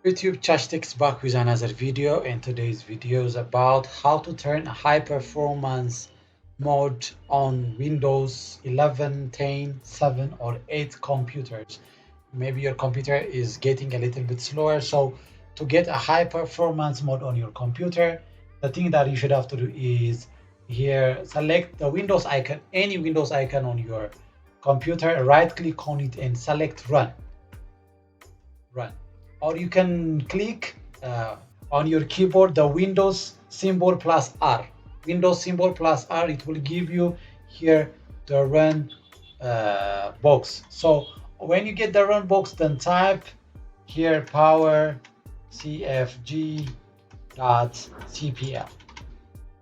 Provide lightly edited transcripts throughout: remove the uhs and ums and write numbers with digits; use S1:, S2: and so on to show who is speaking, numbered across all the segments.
S1: YouTube Chastik's back with another video, and today's video is about how to turn a high performance mode on Windows 11, 10, 7 or 8 computers. Maybe your computer is getting a little bit slower, so to get a high performance mode on your computer, the thing that you should have to do is here select the Windows icon, any Windows icon on your computer, right click on it and select run. Or you can click on your keyboard the Windows symbol plus R. Windows symbol plus R, it will give you here the run box. So when you get the run box, then type here power cfg.cpl,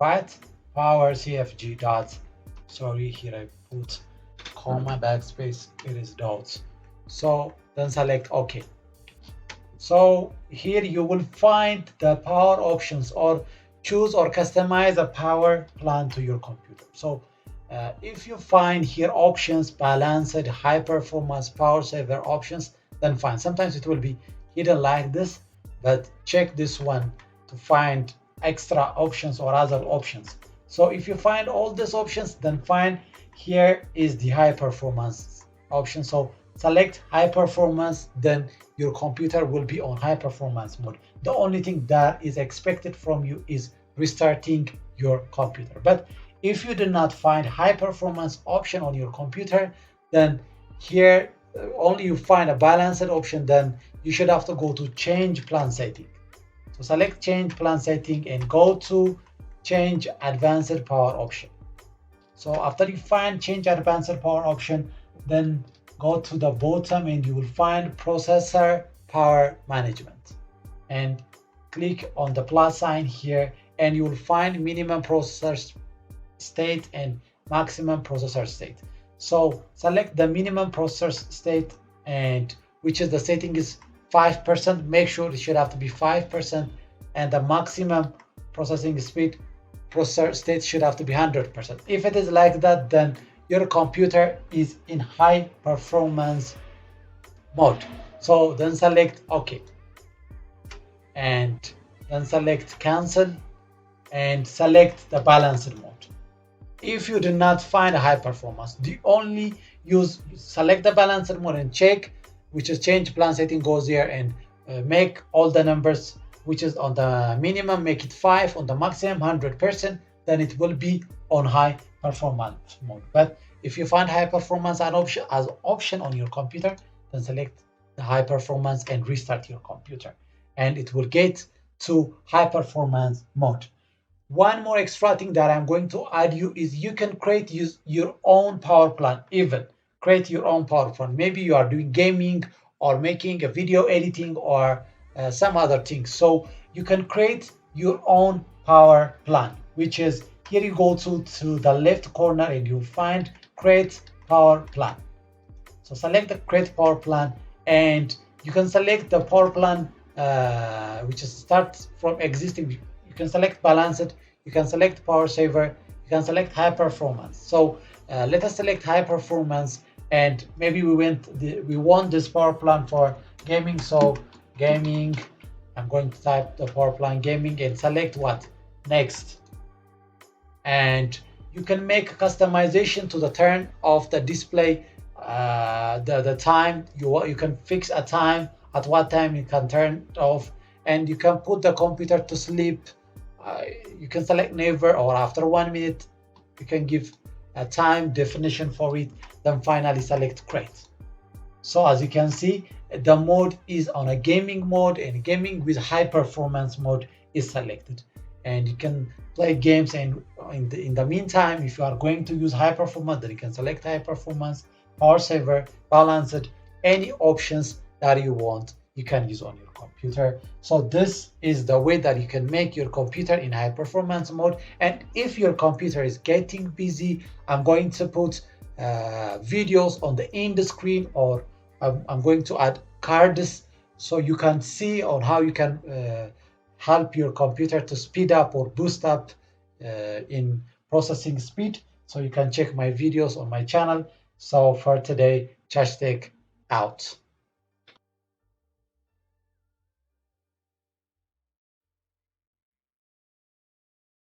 S1: right? Power cfg dot, sorry, here I put comma backspace, it is dots. So then select OK. So here you will find the power options, or choose or customize a power plan to your computer. So if you find here options, balanced, high performance, power saver options, then fine. Sometimes it will be hidden like this, but check this one to find extra options or other options. So if you find all these options, then fine. Here is the high performance option. So select high performance, then your computer will be on high performance mode. The only thing that is expected from you is restarting your computer. But if you do not find high performance option on your computer, then here only you find a balanced option, then you should have to go to change plan setting. So select change plan setting and go to change advanced power option. So after you find change advanced power option, then go to the bottom and you will find processor power management, and click on the plus sign here, and you will find minimum processor state and maximum processor state. So select the minimum processor state, and which is the setting is 5%. Make sure it should have to be 5%, and the maximum processing speed processor state should have to be 100%. If it is like that, then your computer is in high performance mode. So then select OK, and then select cancel and select the balanced mode. If you do not find a high performance, the only select the balanced mode and check, which is change plan setting, goes here and make all the numbers which is on the minimum, make it 5, on the maximum 100%, then it will be on high performance mode. But if you find high performance as option on your computer, then select the high performance and restart your computer, and it will get to high performance mode. One more extra thing that I'm going to add you is you can create your own power plan. Even create your own power plan. Maybe you are doing gaming or making a video editing or some other things. So you can create your own power plan, which is here you go to the left corner and you'll find create power plan. So select the create power plan, and you can select the power plan which is starts from existing. You can select balanced, you can select power saver, you can select high performance. So let us select high performance, and maybe we want this power plan for gaming. So gaming, I'm going to type the power plan gaming and select what next, and you can make customization to the turn of the display, the time you can fix a time at what time you can turn it off, and you can put the computer to sleep. You can select never, or after 1 minute. You can give a time definition for it, then finally select create. So as you can see, the mode is on a gaming mode, and gaming with high performance mode is selected, and you can play games. And in the meantime, if you are going to use high performance, then you can select high performance, power saver, balanced, any options that you want you can use on your computer. So this is the way that you can make your computer in high performance mode. And if your computer is getting busy, I'm going to put videos on the end screen, or I'm going to add cards so you can see on how you can help your computer to speed up or boost up in processing speed. So you can check my videos on my channel. So for today, Chastik out.